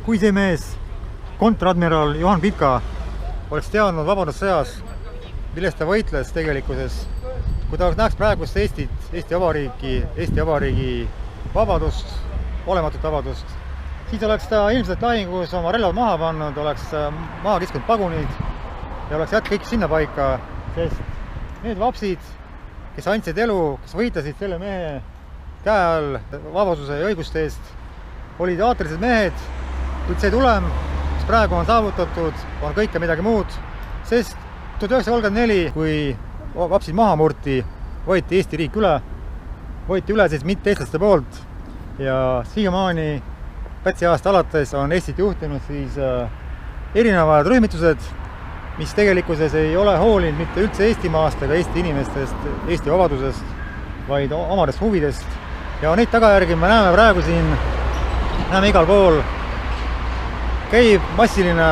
kui see mees, kontradmiral Juhan Pitka, oleks teadnud vabadussõjas, millest ta võitles tegelikkuses, kui ta näeks praegust Eestit, Eesti Vabariigi vabadust, olematut vabadust, siis oleks ta ilmselt lahingus oma relvad maha pannud, oleks maha kiskunud pagunid ja oleks jätnud kõik sinna paika, sest need vapsid, kes andsid elu, kes võitlesid selle mehe käe all vabaduse ja õiguste eest, olid aatelised mehed, kuid see tulem, mis praegu on saavutatud, on kõike midagi muud, sest 1934, kui vapsid maha murti, võeti Eesti riik üle, siis mitte eestlaste poolt ja siiamaani Pätsi aasta alates on Eestit juhtinud siis erinevad rühmitused, mis tegelikkuses ei ole hoolinud mitte üldse Eestimaast ega Eesti inimestest, Eesti vabadusest, vaid omadest huvidest. Ja neid tagajärgi me näeme praegu siin, näeme igal pool, käib massiline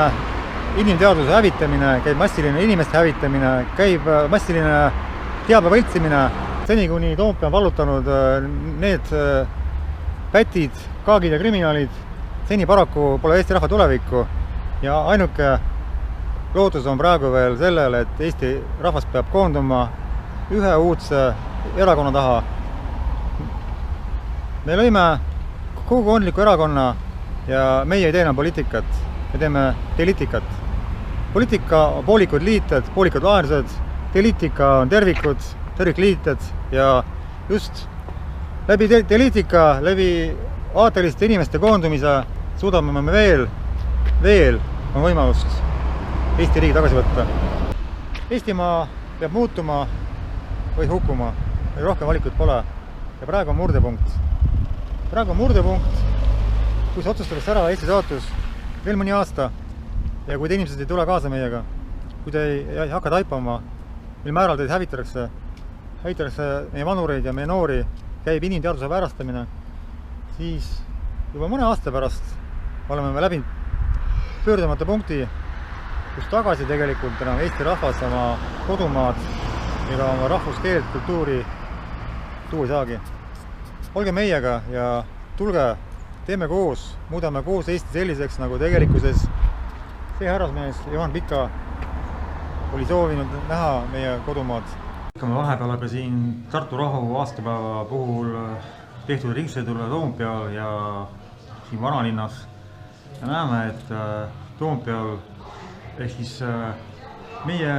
inimteadvuse hävitamine, käib massiline inimeste hävitamine, käib massiline teabe võltsimine. Seni kuni Toompea on vallutanud need pätid, kaagid ja kriminaalid, seni paraku pole Eesti rahva tulevikku ja ainuke lootus on praegu veel sellele, et Eesti rahvas peab koonduma ühe uudse erakonna taha. Me lõime kogukondliku erakonna ja meie ei tee enam poliitikat, me teeme delitikat. Poliitika on poolikud liited, poolikud lahendused, delitika on tervikud, tervikliited ja just läbi delitika, läbi aateliste inimeste koondumise suudame me veel on võimalust Eesti riigi tagasi võtta. Eestimaa peab muutuma või hukkuma, või rohkem valikut pole. Ja praegu on murdepunkt. Praegu on murdepunkt, kui see otsustatakse ära Eesti saatus veel mõni aasta ja kui te inimesed ei tule kaasa meiega, kui te ei hakka taipama, mil määral teid hävitatakse meie vanureid ja meie noori, käib inimteadvuse väärastamine, siis juba mõne aasta pärast oleme me läbinud pöördumata punkti, kus tagasi tegelikult enam Eesti rahvas oma kodumaad ega oma rahvuskeelt, kultuuri tuua ei saagi. Olge meiega ja tulge, teeme koos, muudame koos Eesti selliseks, nagu tegelikkuses see härrasmees Juhan Pitka oli soovinud näha meie kodumaad. Hakkame vahepeal aga siin Tartu rahu aastapäeva puhul tehtud ringsõidule Toompeal ja siin vanalinnas ja näeme, et Toompeal ehk siis meie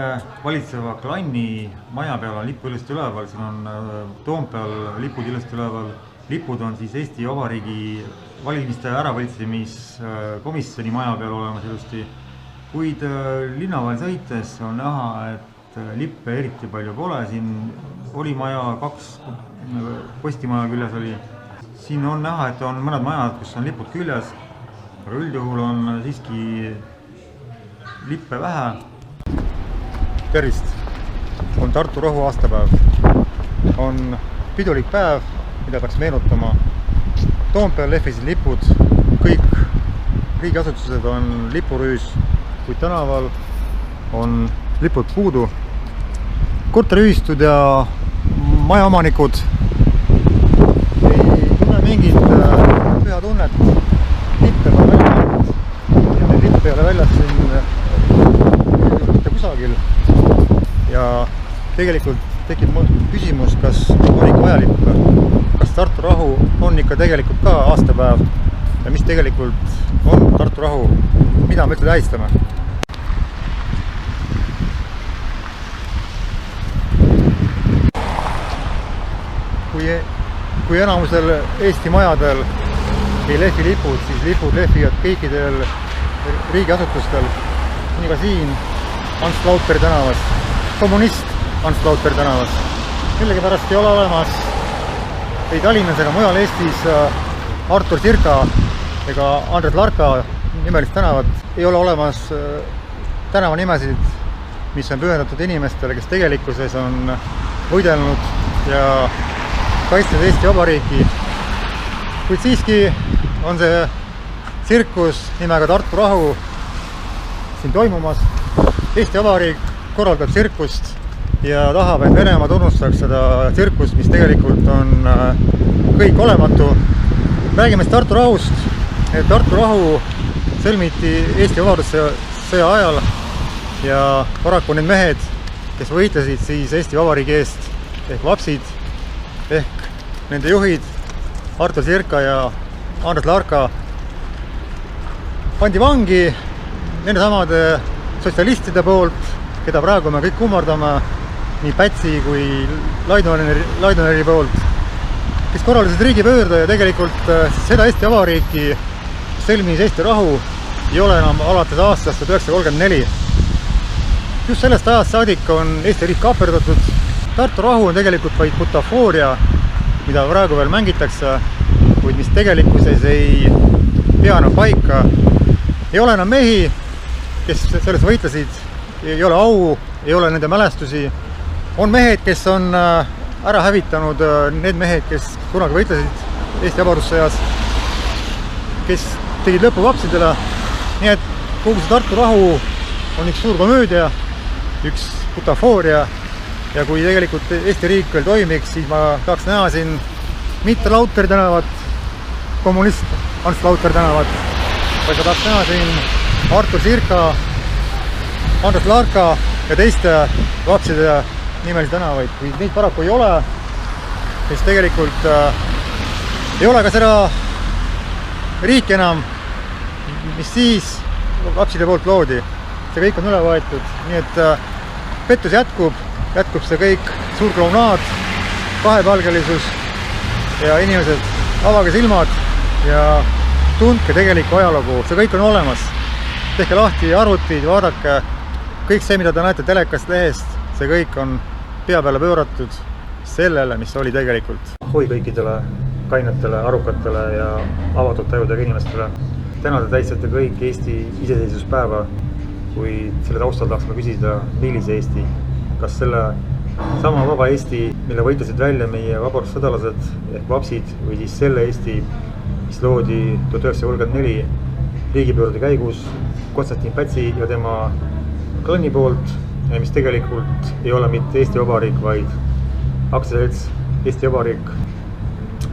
valitseva klanni maja peal on lipu ilusti üleval, siin on Toompeal lipud ilusti üleval. Lipud on siis Eesti Vabariigi valimiste äravõltsimiskomisjoni maja peal olemas ilusti, kuid linnavahel sõites on näha, et lippe eriti palju pole. Siin oli maja, 2 postimaja küljes oli. Siin on näha, et on mõned majad, kus on lipud küljes, aga üldjuhul on siiski lippe vähe. Tervist! On Tartu rahu aastapäev. On pidulik päev, mida peaks meenutama. Toompeal lehvisid lipud, kõik riigiasutused on lipurüüs, kuid tänaval on lipud puudu. Korteriühistud ja majaomanikud ei tunne mingit püha tunnet. Lippe pole väljas ja neid lippe ei ole väljas siin mitte kusagil. Ja tegelikult tekib küsimus, kas on ikka vaja lippe. Kas Tartu rahu on ikka tegelikult ka aastapäev ja mis tegelikult on Tartu rahu, mida me üldse tähistame? Kui enamusel Eesti majadel ei lehvi lipud, siis lipud lehvivad kõikidel riigiasutustel. Nii ka siin Ants Lautpere tänavas, kommunist Ants Lautpere tänavas. Millegipärast ei ole olemas ei Tallinnas ega mujal Eestis Artur Sirka ega Andres Larka nimelist tänavat. Ei ole olemas tänavanimesid, mis on pühendatud inimestele, kes tegelikkuses on võidelnud ja kaitsnud Eesti Vabariiki. Kuid siiski on see tsirkus nimega Tartu rahu siin toimumas. Eesti Vabariik korraldab tsirkust ja tahab, et Venemaa tunnustaks seda tsirkust, mis tegelikult on kõik olematu. Räägime Tartu rahust. Tartu rahu sõlmiti Eesti Vabadussõja ajal ja paraku need mehed, kes võitlesid siis Eesti Vabariigi eest ehk vapsid ehk nende juhid Artur Sirka ja Andres Larka pandi vangi nende samade sotsialistide poolt, keda praegu me kõik kummardame, nii Pätsi kui Laidoneri poolt, kes korraldasid riigipöörde ja tegelikult seda Eesti Vabariiki sõlmis Eesti rahu ei ole enam alates aastast 1934. Just sellest ajast saadik on Eesti riik kaaperdatud. Tartu rahu on tegelikult vaid butafooria, mida praegu veel mängitakse, kuid mis tegelikkuses ei pea enam paika. Ei ole enam mehi, kes selles võitlesid, ei ole au, ei ole nende mälestusi. On mehed, kes on ära hävitanud need mehed, kes kunagi võitlesid Eesti Vabadussõjas, kes tegid lõpu vapsidele. Nii et kogu see Tartu rahu on üks suur komöödia, üks butafooria ja kui tegelikult Eesti riik veel toimiks, siis ma tahaks näha siin mitte Lauteri tänavat, kommunist Ants Lauteri tänavat, vaid ma tahaks näha siin Artur Sirka, Andres Larka ja teiste vapside nimelisi tänavaid, kui neid paraku ei ole, siis tegelikult ei ole ka seda riiki enam, mis siis vapside poolt loodi. See kõik on üle võetud, nii et pettus jätkub see kõik, suur klounaad, kahepalgelisus ja inimesed, avage silmad ja tundke tegelikku ajalugu, see kõik on olemas. Tehke lahti arvutid, vaadake, kõik see, mida te näete telekast, lehest, see kõik on pea peale pööratud sellele, mis oli tegelikult. Hoi kõikidele kainetele, arukatele ja avatud tajudega inimestele. Täna te tähistate kõik Eesti iseseisvuspäeva, kui selle taustal tahaks ma küsida, millise Eesti? Kas selle sama vaba Eesti, mille võitlesid välja meie vabadussõdalased ehk vapsid või siis selle Eesti, mis loodi 1934 riigipöörde käigus Konstantin Pätsi ja tema klanni poolt, mis tegelikult ei ole mitte Eesti Vabariik, vaid aktsiaselts Eesti Vabariik,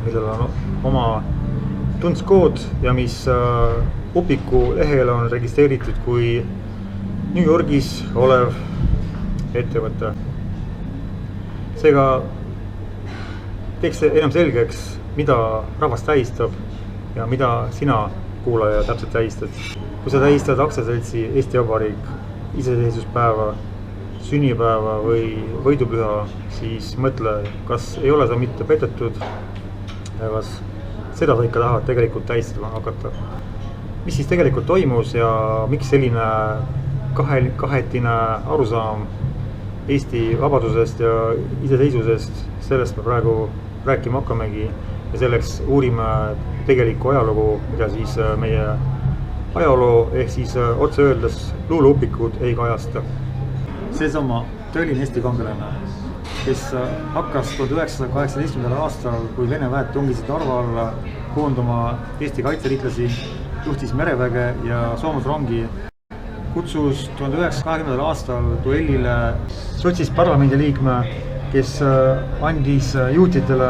millel on oma tundskood ja mis Upiku lehel on registreeritud kui New Yorgis olev ettevõte. Seega teeks enam selgeks, mida rahvas tähistab ja mida sina, kuulaja, täpselt tähistad. Kui sa tähistad aktsiaseltsi Eesti Vabariik, iseseisvuspäeva, sünnipäeva või võidupüha, siis mõtle, kas ei ole sa mitte petetud ja kas seda sa ikka tahad tegelikult tähistada hakata. Mis siis tegelikult toimus ja miks selline kahetine arusaam Eesti vabadusest ja iseseisvusest, sellest me praegu rääkima hakkamegi ja selleks uurime tegelikku ajalugu, mida siis meie ajaloo ehk siis otse öeldes luuleupikud ei kajasta. Seesama tõeline Eesti kangelane, kes hakkas 1918. aastal, kui Vene väed tungisid Narva alla koonduma Eesti kaitseliitlasi, juhtis mereväge ja soomusrongi, kutsus 1920. aastal duellile sotsist parlamendiliikme, kes andis juutidele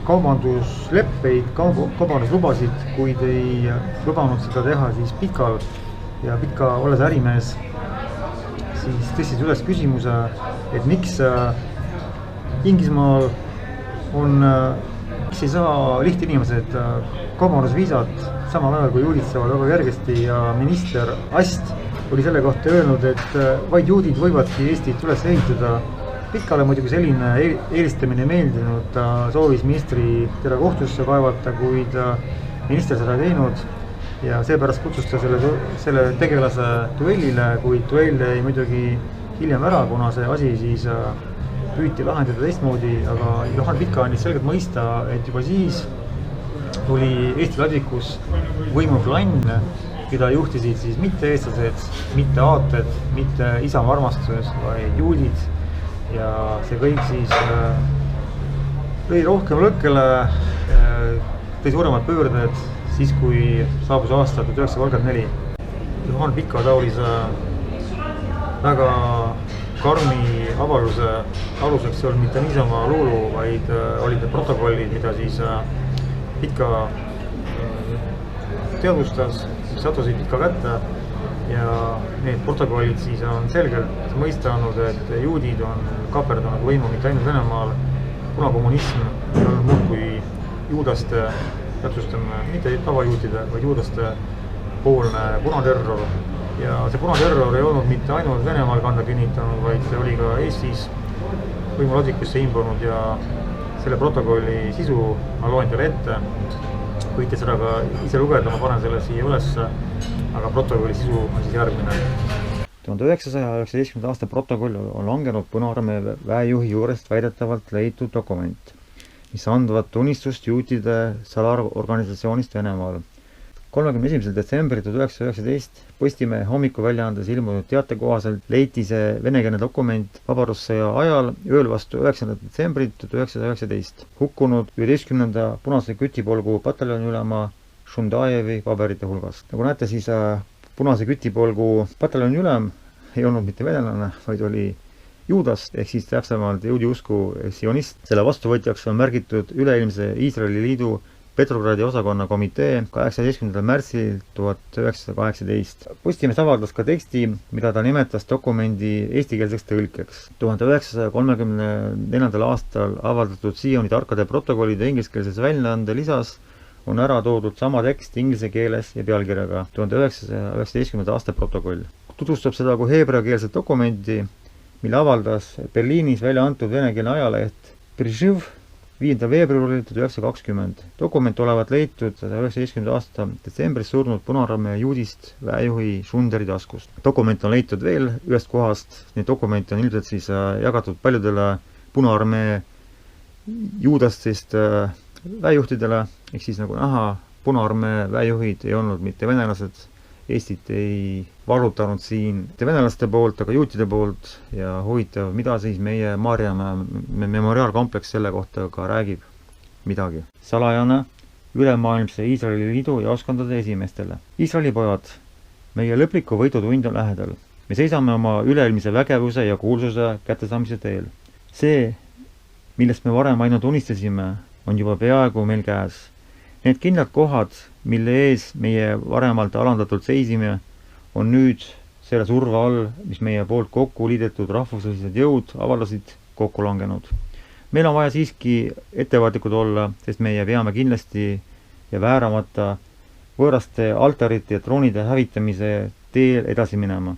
kaubandusleppeid, kaubanduslubasid, kuid ei lubanud seda teha siis Pikal ja Pika, olles ärimees, siis tõstis üles küsimuse, et miks Inglismaal miks ei saa lihtinimesed kaubandusviisat samal ajal, kui juudid saavad väga kergesti ja minister Ast oli selle kohta öelnud, et vaid juudid võivadki Eestit üles ehitada. Pikale muidugi selline eelistamine meeldinud, ta soovis ministri teda kohtusse kaevata, kuid minister seda teinud ja seepärast kutsus ta selle tegelase duellile, kuid duell jäi muidugi hiljem ära, kuna see asi siis püüti lahendada teistmoodi, aga Johan Pika andis selgelt mõista, et juba siis tuli Eesti ladvikus võimu klann, keda juhtisid siis mitte eestlased, mitte aated, mitte isamaa armastus, vaid juudid ja see kõik siis lõi rohkem lõkkele, tõi suuremad pöörded siis, kui saabus aasta 1934. Johan Pika taolise väga karmi avalduse aluseks ei olnud mitte niisama luulu, vaid olid need protokollid, mida siis Pika teadvustas, sattusid ikka kätte ja need protokollid siis on selgelt mõista olnud, et juudid on kaperdanud võimu mitte ainult Venemaal, kuna kommunism ei olnud muud kui juudaste, täpsustame, mitte tavajuutide, vaid juudaste poolne punaterror. Ja see punaterror ei olnud mitte ainult Venemaal kanda kinnitanud, vaid see oli ka Eestis võimuladvikusse imbunud ja selle protokolli sisu ma loen teile ette. Võite seda ka ise lugeda, ma panen selle siia ülesse, aga protokolli sisu on siis järgmine. 1919. aasta protokoll on langenud Punaarmee väejuhi juurest väidetavalt leitud dokument, mis andvad tunnistust juutide salaorganisatsioonist Venemaal. 31. detsembril 1919 Postimehe hommikuväljaandes ilmunud teate kohaselt leiti see venekeelne dokument Vabadussõja ajal ööl vastu 9. detsembrit 1919 hukkunud 11. punase kütipolgu pataljoniülema Šundajevi paberite hulgast. Nagu näete, siis punase kütipolgu pataljoniülem ei olnud mitte venelane, vaid oli juudast, ehk siis täpsemalt juudi usku sionist. Selle vastuvõtjaks on märgitud üleilmse Iisraeli liidu Petrogradi osakonna komitee 18. märtsil 1918. Postimees avaldas ka teksti, mida ta nimetas dokumendi eestikeelseks tõlkeks. 1934. aastal avaldatud Sioni tarkade protokollide ingliskeelses väljaande lisas on ära toodud sama tekst inglise keeles ja pealkirjaga 1919. aasta protokoll. Tutvustab seda kui heebreakeelset dokumenti, mille avaldas Berliinis välja antud venekeelne ajaleht Priživ 5. veebruaril 1920. Dokument olevat leitud 1919. aasta detsembris surnud Punaarmee juudist väejuhi Šunderi taskust. Dokument on leitud veel ühest kohast. Need dokumente on ilmselt siis jagatud paljudele Punaarmee juudastest väejuhtidele, ehk siis nagu näha, Punaarmee väejuhid ei olnud mitte venelased. Eestit ei valutanud siin venelaste poolt, aga juutide poolt ja huvitav, mida siis meie Maarjamäe memoriaalkompleks selle kohta ka räägib midagi. Salajane ülemaailmse Iisraeli liidu jaoskondade esimeestele. Iisraeli pojad, meie lõpliku võidutund on lähedal. Me seisame oma üleilmise vägevuse ja kuulsuse kättesaamise teel. See, millest me varem ainult unistasime, on juba peaaegu meil käes. Need kindlad kohad, mille ees meie varemalt alandatult seisime, on nüüd selle surve all, mis meie poolt kokku liidetud rahvuslised jõud avaldasid, kokku langenud. Meil on vaja siiski ettevaatlikud olla, sest meie peame kindlasti ja vääramata võõraste altarite ja troonide hävitamise teel edasi minema.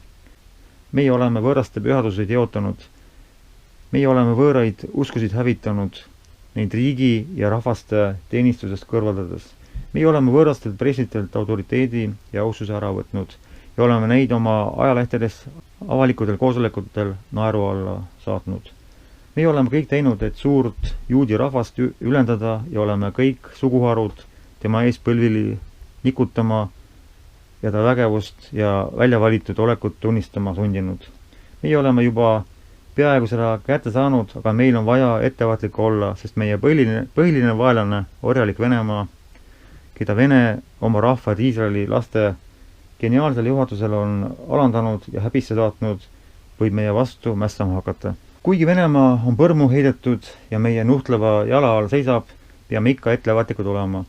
Meie oleme võõraste pühadusi teotanud. Meie oleme võõraid uskusid hävitanud, neid riigi ja rahvaste teenistusest kõrvaldades. Meie oleme võõrastelt pressitelt autoriteedi ja aususe ära võtnud ja oleme neid oma ajalehtedes avalikutel koosolekutel naeru alla saatnud. Meie oleme kõik teinud, et suurt juudi rahvast ülendada ja oleme kõik suguharud tema ees põlvili nikutama ja ta vägevust ja väljavalitud olekut tunnistama sundinud. Meie oleme juba peaaegu seda kätte saanud, aga meil on vaja ettevaatlik olla, sest meie põhiline vaelane, orjalik Venemaa, keda Vene oma rahvad Iisraeli laste geniaalsel juhatusel on alandanud ja häbisse saatnud, võib meie vastu mässama hakata. Kuigi Venemaa on põrmu heidetud ja meie nuhtleva jala all seisab, peame ikka ettevaatlikud olema.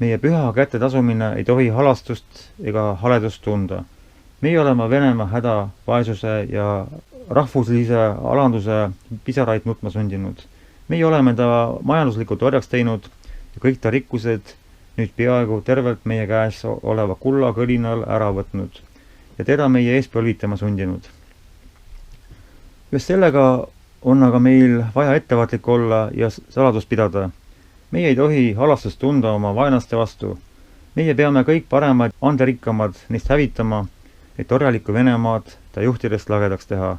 Meie püha kätte tasumine ei tohi halastust ega haledust tunda. Meie oleme Venemaa häda, vaesuse ja rahvuslise alanduse pisaraid nutma sundinud. Meie oleme ta majanduslikult orjaks teinud ja kõik ta rikkused nüüd peaaegu tervelt meie käes oleva kulla kõlinal ära võtnud ja teda meie ees põlvitama sundinud. Just sellega on aga meil vaja ettevaatlik olla ja saladust pidada. Meie ei tohi halastust tunda oma vaenaste vastu. Meie peame kõik paremad anderikkamad neist hävitama, et orjalikku Venemaad ta juhtidest lagedaks teha.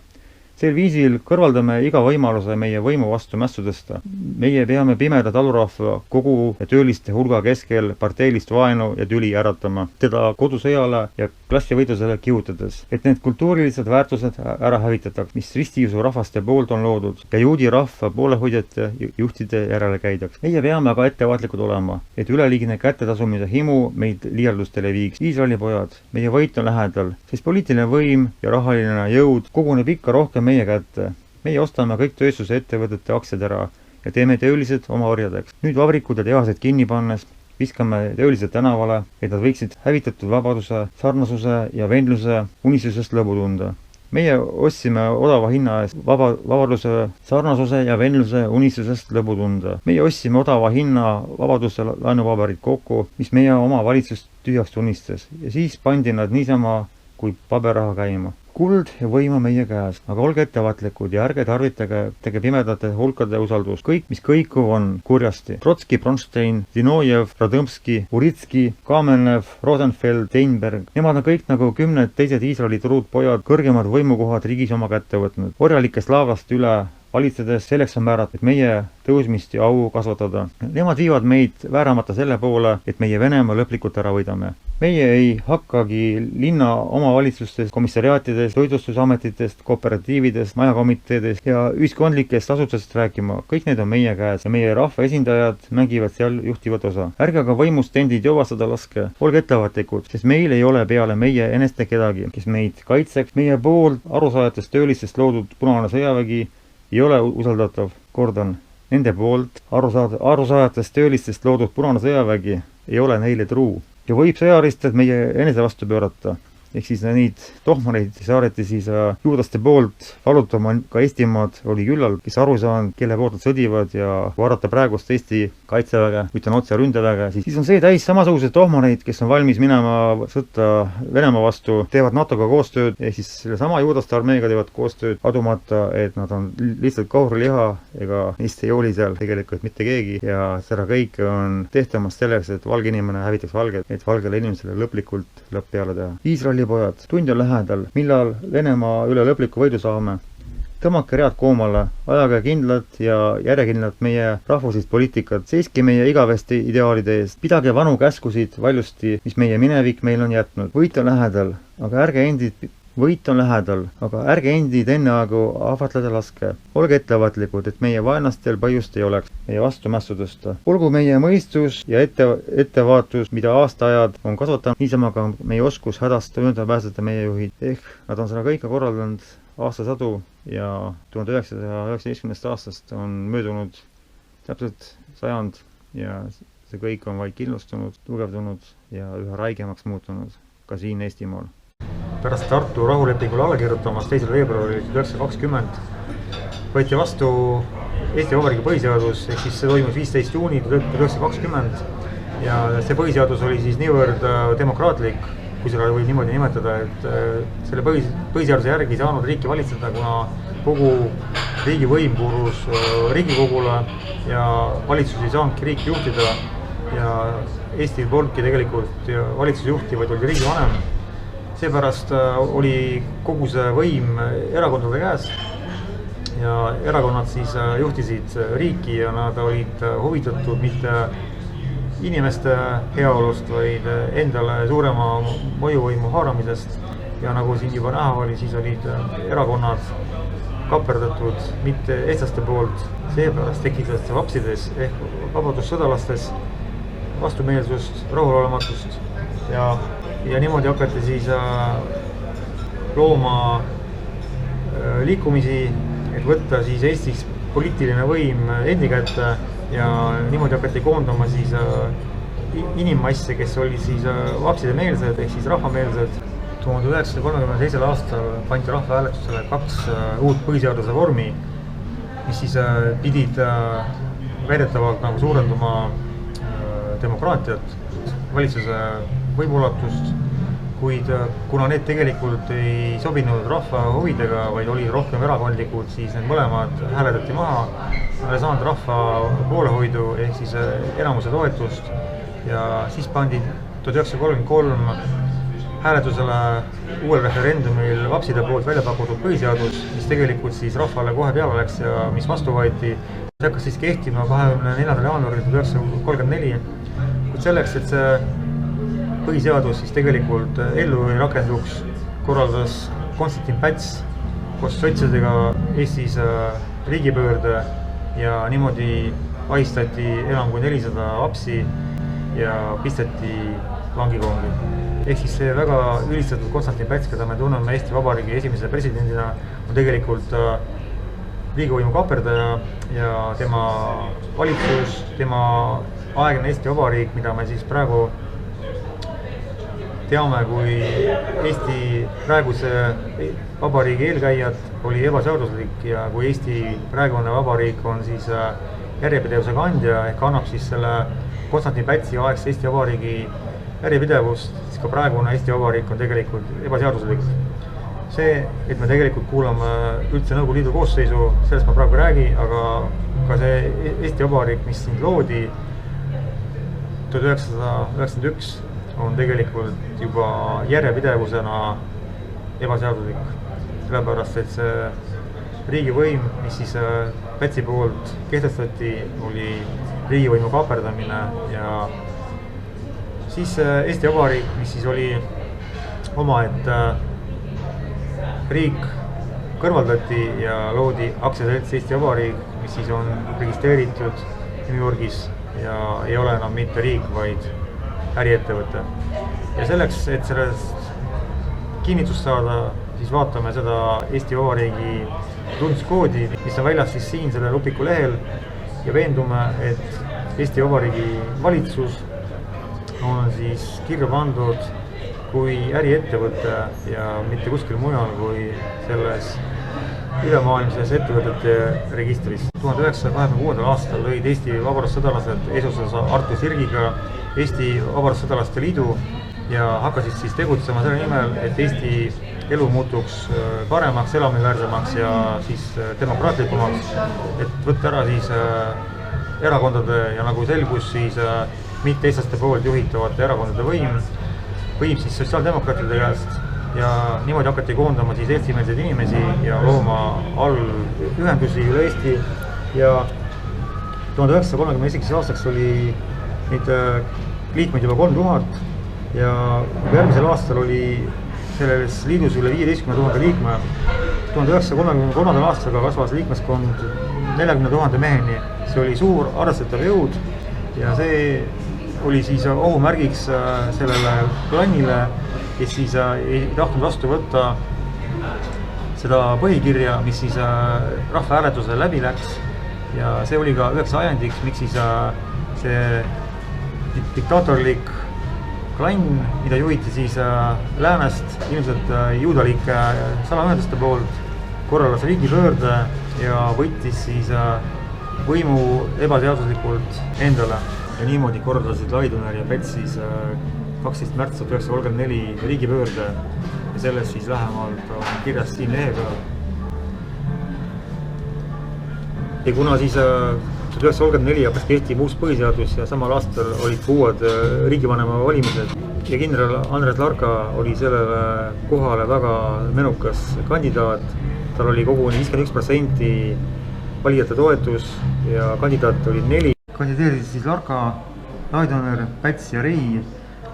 Sel viisil kõrvaldame iga võimaluse meie võimu vastu mässu tõsta. Meie peame pimeda talurahva kogu ja tööliste hulga keskel parteilist vaenu ja tüli äratama, teda kodusõjale ja klassivõitlusele kihutades, et need kultuurilised väärtused ära hävitataks, mis ristiusu rahvaste poolt on loodud ja juudi rahva poolehoidjate juhtide järele käidaks. Meie peame aga ettevaatlikud olema, et üleliigne kättetasumise himu meid liialdustele viiks. Iisraeli pojad, meie võit on lähedal, sest poliitiline võim ja rahaline jõud koguneb ikka rohkem meie kätte. Meie ostame kõik tööstuse ettevõtete aktsiad ära ja teeme töölised oma orjadeks. Nüüd vabrikud ja tehased kinni pannes, viskame töölised tänavale, et nad võiksid hävitatud vabaduse, sarnasuse ja vendluse unistusest lõbu tunda. Meie ostsime odava hinna eest vabaduse, sarnasuse ja vendluse unistusest lõbu tunda. Meie ostsime odava hinna vabaduse laenupaberid kokku, mis meie oma valitsust tühjaks tunnistas ja siis pandi nad niisama kui paberraha käima. Kuld ja võim on meie käes, aga olge ettevaatlikud ja ärge tarvitage pimedate hulkade usaldust. Kõik, mis kõikuv on, kurjasti. Trotski, Bronstein, Zinojev, Radõmski, Uritski, Kamenev, Rosenfeld, Steinberg. Nemad on kõik nagu 10 teised Iisraeli truudpojad kõrgemad võimukohad riigis oma kätte võtnud. Orjalikest laavast üle valitsedes selleks on määratud meie tõusmist ja au kasvatada. Nemad viivad meid vääramata selle poole, et meie Venemaa lõplikult ära võidame. Meie ei hakkagi linna omavalitsustest, komissariaatidest, toitlustusametitest, kooperatiividest, majakomiteedest ja ühiskondlikest asutustest rääkima. Kõik need on meie käes ja meie rahva esindajad mängivad seal juhtivat osa. Ärge aga võimust endid jovastada laske. Olge ettevaatlikud, sest meil ei ole peale meie eneste kedagi, kes meid kaitseks. Meie pool arusaajatest töölistest loodud punane sõjavägi ei ole usaldatav. Kordan, nende poolt arusaajatest töölistest loodud punane sõjavägi ei ole neile truu ja võib sõjaristed meie enese vastu pöörata. Ehk siis neid tohmareid saareti siis juudaste poolt valutama ka Eestimaad oli küllal, kes aru saanud, kelle poolt nad sõdivad ja vaadata praegust Eesti kaitseväge, ütlen otse ründeväge, siis on see täis samasugused tohmareid, kes on valmis minema sõtta Venemaa vastu, teevad NATO-ga koostööd, ehk siis selle sama juudaste armeega teevad koostööd, adumata, et nad on lihtsalt kaurliha ega neist ei hooli seal tegelikult mitte keegi ja seda kõike on tehtamas selleks, et valge inimene hävitaks valget, et valgele inimesele lõplikult lõpp peale teha. Iisraeli pojad, tund on lähedal, millal Venemaa üle lõpliku võidu saame. Tõmmake read koomale, ajage kindlalt ja järjekindlalt meie rahvuslist poliitikat, seiski meie igavesti ideaalide eest, pidage vanu käskusid valjusti, mis meie minevik meil on jätnud. Võit on lähedal, aga ärge endid enneaegu ahvatleda laske. Olge ettevaatlikud, et meie vaenlastel põhjust ei oleks meie vastu mässu tõsta. Olgu meie mõistus ja ettevaatus, mida aastaajad on kasvatanud, niisama ka meie oskus hädast mööda pääseda meie juhid. Nad on seda kõike korraldanud aastasadu ja 1919. aastast on möödunud täpselt sajand ja see kõik on vaid killustunud, tugevdunud ja üha raigemaks muutunud ka siin Eestimaal. Pärast Tartu rahulepingule allakirjutamast 2. veebruaril 1920 võeti vastu Eesti Vabariigi põhiseadus, ehk siis see toimus 15. juunil 1920 ja see põhiseadus oli siis niivõrd demokraatlik, kui seda võib niimoodi nimetada, et selle põhiseaduse järgi ei saanud riiki valitseda, kuna kogu riigivõim kuulus Riigikogule ja valitsus ei saanudki riiki juhtida ja Eesti polnudki tegelikult valitsusjuhti, vaid oli riigivanem. Seepärast oli kogu see võim erakondade käes ja erakonnad siis juhtisid riiki ja nad olid huvitatud mitte inimeste heaolust, vaid endale suurema mõjuvõimu haaramisest ja nagu siin juba näha oli, siis olid erakonnad kaperdatud mitte eestlaste poolt, seepärast tekitas vapsides ehk vabadussõdalastes vastumeelsust, rahulolematust ja niimoodi hakati siis looma liikumisi, et võtta siis Eestis poliitiline võim endi kätte ja niimoodi hakati koondama siis inimmasse, kes olid siis vapsidemeelsed ehk siis rahvameelsed. 1932. aastal pandi rahvahääletusele 2 uut põhiseaduse vormi, mis siis pidid väidetavalt nagu suurendama demokraatiat, valitsuse võimuulatust, kuid kuna need tegelikult ei sobinud rahva huvidega, vaid olid rohkem erakondlikud, siis need mõlemad hääletati maha. Nad ei saanud rahva poolehoidu ehk siis enamuse toetust ja siis pandi 1933 hääletusele uuel referendumil vapside poolt välja pakutud põhiseadus, mis tegelikult siis rahvale kohe peale läks ja mis vastu võeti. See hakkas siis kehtima 24. jaanuaril 1934, kuid selleks, et see põhiseadus siis tegelikult ellu ei rakenduks, korraldas Konstantin Päts koos sotsidega Eestis riigipöörde ja niimoodi ahistati enam kui 400 vapsi ja pisteti vangikongi. Ehk siis see väga ülistatud Konstantin Päts, keda me tunneme Eesti Vabariigi esimese presidendina, on tegelikult riigivõimu kaperdaja ja tema valitsus, tema aegne Eesti Vabariik, mida me siis praegu teame, kui Eesti praeguse vabariigi eelkäijad oli ebaseaduslik ja kui Eesti praegune vabariik on siis järjepidevuse kandja ehk annab siis selle Konstantin Pätsi aegse Eesti Vabariigi järjepidevust, siis ka praegune Eesti Vabariik on tegelikult ebaseaduslik. See, et me tegelikult kuulame üldse Nõukogude Liidu koosseisu, sellest ma praegu räägi, aga ka see Eesti Vabariik, mis siin loodi 1991, on tegelikult juba järjepidevusena ebaseaduslik. Sellepärast, et see riigivõim, mis siis Pätsi poolt kehtestati, oli riigivõimu kaaperdamine ja siis Eesti Vabariik, mis siis oli omaette riik, kõrvaldati ja loodi aktsiaselts Eesti Vabariik, mis siis on registreeritud New Yorgis ja ei ole enam mitte riik, vaid äriettevõte. Ja selleks, et sellest kinnitust saada, siis vaatame seda Eesti Vabariigi tunnuskoodi, mis on väljas siis siin selle Lupiku lehel ja veendume, et Eesti Vabariigi valitsus on siis kirja pandud kui äriettevõte ja mitte kuskil mujal kui selles ülemaailmses ettevõtete registris. 1926. aastal lõid Eesti vabadussõdalased eesotsas Artur Sirgiga Eesti Vabadussõdalaste Liidu ja hakkasid siis tegutsema selle nimel, et Eesti elu muutuks paremaks, elamisväärsemaks ja siis demokraatlikumaks, et võtta ära siis erakondade ja nagu selgus, siis mitte-eestlaste poolt juhitavate erakondade võim siis sotsiaaldemokraatide käest ja niimoodi hakati koondama siis eestimeelseid inimesi ja looma allühendusi üle Eesti ja 1931. aastaks oli neid liikmeid juba 3000 ja järgmisel aastal oli selles liidus üle 15 000 liikme. 1933. aastaga kasvas liikmeskond 40 000 meheni, see oli suur arvestatav jõud ja see oli siis ohumärgiks sellele klannile, kes siis ei tahtnud vastu võtta seda põhikirja, mis siis rahvahääletusele läbi läks ja see oli ka üheks ajendiks, miks siis see diktaatorlik klann, mida juhiti siis läänest ilmselt juudalike salaühenduste poolt, korraldas riigipöörde ja võttis siis võimu ebaseaduslikult endale. Ja niimoodi korraldasid Laidoner ja Päts siis 12. märts 1934 riigipöörde ja sellest siis lähemalt on kirjas siin lehe peal. Ja kuna siis 1934 hakkas kehtima uus põhiseadus ja samal aastal olid uued riigivanema valimised ja kindral Andres Larka oli sellele kohale väga menukas kandidaat. Tal oli koguni 51% valijate toetus ja kandidaat oli 4. Kandideerisid siis Larka, Laidoner, Päts ja Rei.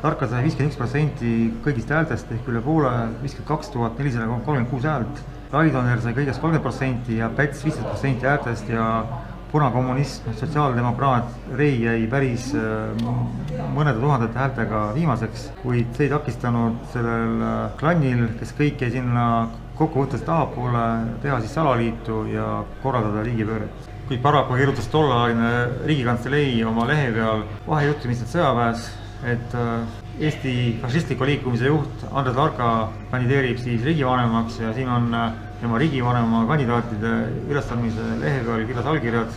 Larka sai 51% kõigist häältest ehk üle poole, 52 436 häält. Laidoner sai kõigest 30% ja Päts 15% häältest ja punakommunist, sotsiaaldemokraat Rei jäi päris mõnede tuhandete häältega viimaseks, kuid see ei takistanud sellel klannil, kes kõik jäi sinna kokkuvõttes tahapoole, teha siis salaliitu ja korraldada riigipööret. Kuid paraku kirjutas tolleaegne Riigikantselei oma lehe peal vahejuhtimistelt sõjaväes, et Eesti fašistliku liikumise juht Andres Larka kandideerib siis riigivanemaks ja siin on tema riigivanema kandidaatide ülestamise lehe peal kirjas allkirjad,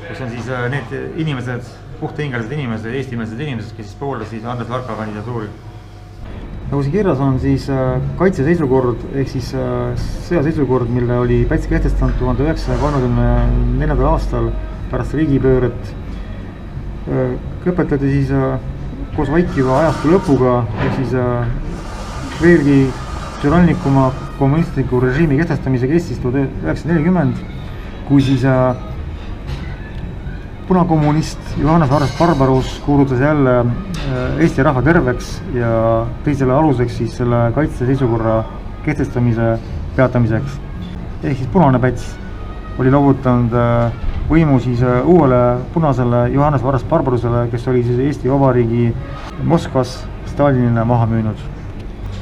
kus on siis need inimesed, puhthingelised inimesed, eestimeelsed inimesed, kes siis pooldasid Andres Larka kandidatuuri. Nagu siin kirjas on siis kaitseseisukord ehk siis sõjaseisukord, mille oli Päts kehtestanud 1934. aastal pärast riigipööret, lõpetati siis koos vaikiva ajastu lõpuga ehk siis veelgi türannikuma kommunistliku režiimi kehtestamise kestis 1940, kui siis punakommunist Johannes Vares Barbarus kuulutas jälle Eesti rahva terveks ja tõi selle aluseks siis selle kaitseseisukorra kehtestamise peatamiseks. Ehk siis punane Päts oli loovutanud võimu siis uuele punasele Johannes Vares Barbarusele, kes oli siis Eesti Vabariigi Moskvas Stalinile maha müünud.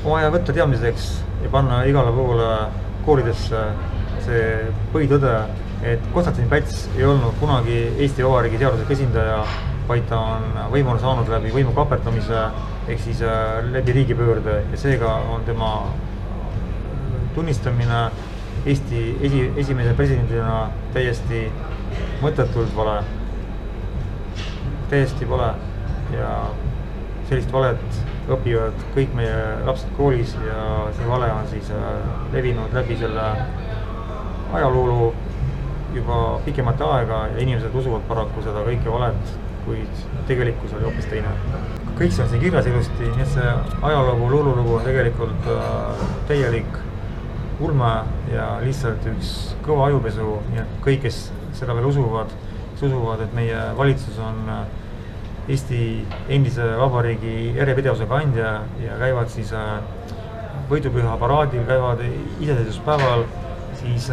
On vaja võtta teadmiseks ja panna igale poole koolidesse see põhitõde, et Konstantin Päts ei olnud kunagi Eesti Vabariigi seaduslik esindaja vaid ta on võimule saanud läbi võimu kaperdamise ehk siis läbi riigipöörde ja seega on tema tunnistamine Eesti esimese presidendina täiesti mõttetult vale. Täiesti vale ja sellist valet õpivad kõik meie lapsed koolis ja see vale on siis levinud läbi selle ajaloolu juba pikemat aega ja inimesed usuvad paraku seda kõike valet, kuid tegelikkus oli hoopis teine. Kõik see on siin kirjas ilusti, nii et see ajalugu, luululugu on tegelikult täielik ulme ja lihtsalt üks kõva ajupesu, nii et kõik, kes seda veel usuvad, et meie valitsus on Eesti endise vabariigi järjepidevuse kandja ja käivad siis võidupüha paraadil, käivad iseseisvuspäeval, siis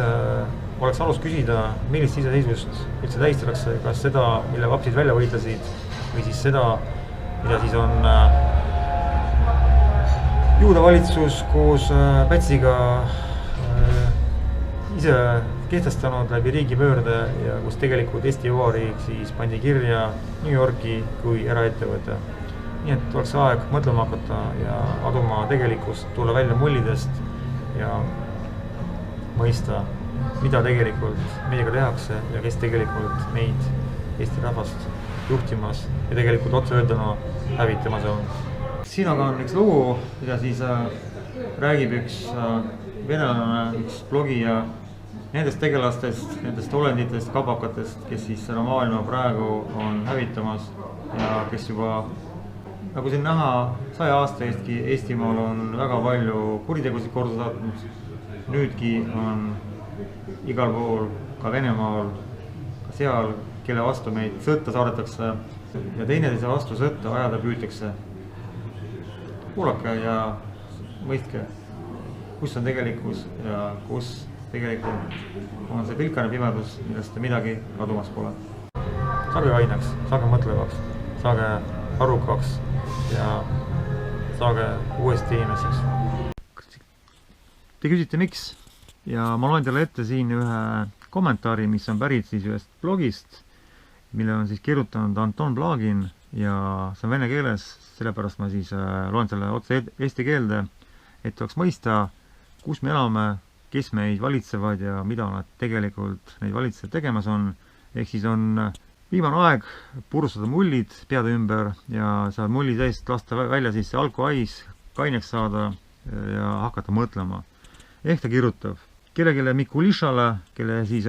oleks alus küsida, millist iseseisvust üldse tähistatakse, kas seda, mille vapsid välja võitlesid või siis seda, mida siis on Juuda valitsus koos Pätsiga ise kehtestanud läbi riigipöörde ja kus tegelikult Eesti Vabariik siis pandi kirja New Yorki kui eraettevõte. Nii et oleks aeg mõtlema hakata ja aduma tegelikkust, tulla välja mullidest ja mõista, mida tegelikult meiega tehakse ja kes tegelikult meid, Eesti rahvast juhtimas ja tegelikult otse öelduna hävitamas on. Siin aga on üks lugu, mida siis räägib üks venelane, üks blogija nendest tegelastest, nendest olenditest, kabakatest, kes siis seda maailma praegu on hävitamas ja kes juba, nagu siin näha, 100 aasta eestki Eestimaal on väga palju kuritegusid korda saatnud. Nüüdki on igal pool, ka Venemaal, ka seal, kelle vastu meid sõtta saadetakse ja teineteise vastu sõtta ajada püütakse. Kuulake ja mõistke, kus on tegelikkus ja kus tegelikult on see pilkane pimedus, millest midagi kadumas pole. Saage kaineks, saage mõtlevaks, saage arukaks ja saage uuesti inimeseks. Te küsite miks ja ma loen teile ette siin ühe kommentaari, mis on pärit siis ühest blogist, mille on siis kirjutanud Anton Blagin ja see on vene keeles, sellepärast ma siis loen selle otse eesti keelde, et oleks mõista, kus me elame, kes meid valitsevad ja mida nad tegelikult neid valitsejad tegemas on. Ehk siis on viimane aeg purustada mullid peade ümber ja seal mulli seest lasta välja siis see alkohais, kaineks saada ja hakata mõtlema. Ehk ta kirjutab kellelegi Mikulishale, kelle siis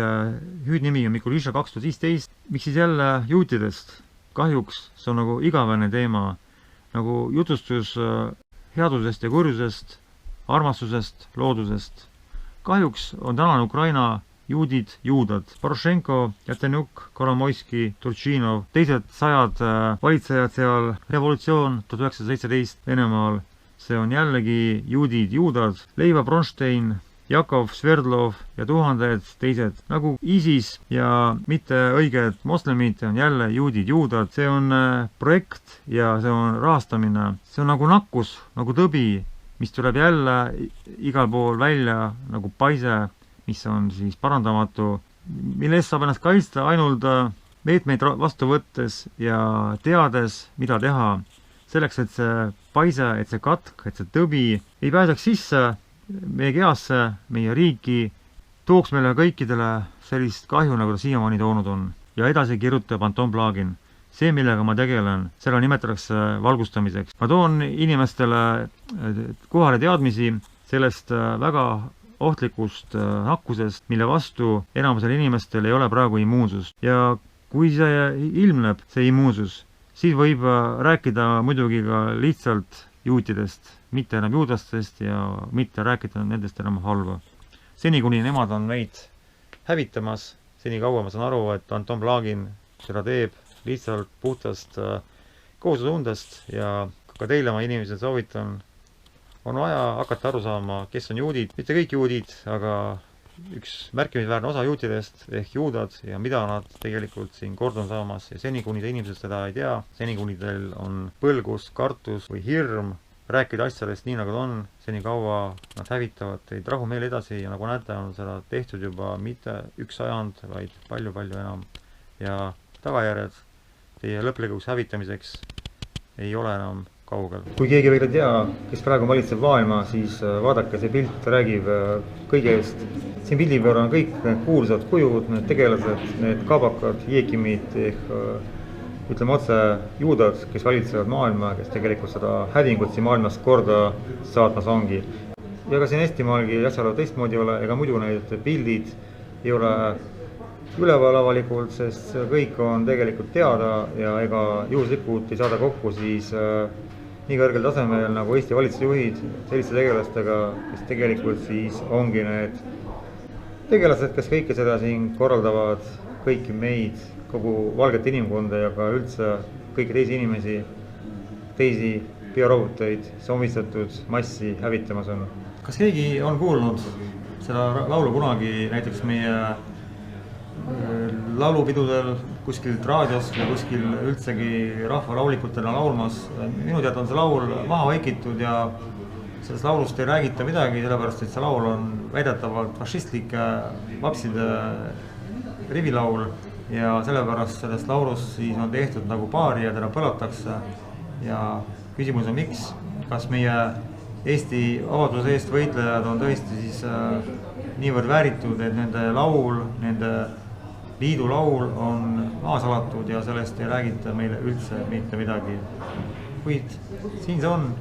hüüdnimi on Mikulisha 2015, miks siis jälle juutidest? Kahjuks see on nagu igavene teema, nagu jutustus headusest ja kurjusest, armastusest, loodusest. Kahjuks on tänane Ukraina juudid, juudad. Porošenko, Jatenjuk, Kolomoiski, Turtšinov, teised sajad valitsejad seal, revolutsioon 1917 Venemaal, see on jällegi juudid, juudad, Leiva Bronstein, Jakov Sverdlov ja tuhanded teised, nagu ISIS ja mitte õiged moslemid on jälle juudid, juudad. See on projekt ja see on rahastamine. See on nagu nakkus, nagu tõbi, mis tuleb jälle igal pool välja nagu paise, mis on siis parandamatu, mille eest saab ennast kaitsta ainult meetmeid vastu võttes ja teades, mida teha. Selleks, et see paise, et see katk, et see tõbi ei pääseks sisse meie kehasse, meie riiki, tooks meile kõikidele sellist kahju, nagu ta siiamaani toonud on. Ja edasi kirjutab Anton Blagin. See, millega ma tegelen, seda nimetatakse valgustamiseks. Ma toon inimestele kohale teadmisi sellest väga ohtlikust nakkusest, mille vastu enamusel inimestel ei ole praegu immuunsust. Ja kui see ilmneb, see immuunsus, siis võib rääkida muidugi ka lihtsalt juutidest, mitte enam juudastest ja mitte rääkida nendest enam halva. Seni, kuni nemad on meid hävitamas, seni kaua ma saan aru, et Anton Blagin seda teeb lihtsalt puhtast kohusetundest ja ka teile ma inimesed soovitan, on vaja hakata aru saama, kes on juudid, mitte kõik juudid, aga üks märkimisväärne osa juutidest ehk juudad ja mida nad tegelikult siin kord on saamas ja seni, kuni te inimesed seda ei tea, seni, kuni teil on põlgus, kartus või hirm rääkida asjadest nii, nagu ta on, seni kaua nad hävitavad teid rahumeel edasi ja nagu näete, on seda tehtud juba mitte 1 sajand, vaid palju-palju enam ja tagajärjed teie lõplikuks hävitamiseks ei ole enam kaugel. Kui keegi veel ei tea, kes praegu valitseb maailma, siis vaadake, see pilt räägib kõige eest. Siin pildi peal on kõik need kuulsad kujud, need tegelased, need kaabakad, jeekimid ehk ütleme otse juudad, kes valitsevad maailma, kes tegelikult seda hävingut siin maailmas korda saatmas ongi. Ja ka siin Eestimaalgi asjaolu teistmoodi ei ole, ega muidu need pildid ei ole üleval avalikult, sest kõik on tegelikult teada ja ega juhuslikult ei saada kokku siis nii kõrgel tasemel nagu Eesti valitsusjuhid selliste tegelastega, kes tegelikult siis ongi need tegelased, kes kõike seda siin korraldavad, kõiki meid, kogu valget inimkonda ja ka üldse kõiki teisi inimesi, teisi bioroboteid, omistatud massi hävitamas on. Kas keegi on kuulnud seda laulu kunagi näiteks meie laulupidudel, kuskilt raadios või kuskil üldsegi rahvalaulikutelna laulmas? Minu teada on see laul maha vaikitud ja sellest laulust ei räägita midagi, sellepärast et see laul on väidetavalt fašistlike vapside rivilaul ja sellepärast sellest laulust siis on tehtud nagu paari ja teda põlatakse. Ja küsimus on miks? Kas meie Eesti vabaduse eest võitlejad on tõesti siis niivõrd vääritud, et nende laul, nende liidu laul on maas alatud ja sellest ei räägita meile üldse mitte midagi. Kuid siin see on.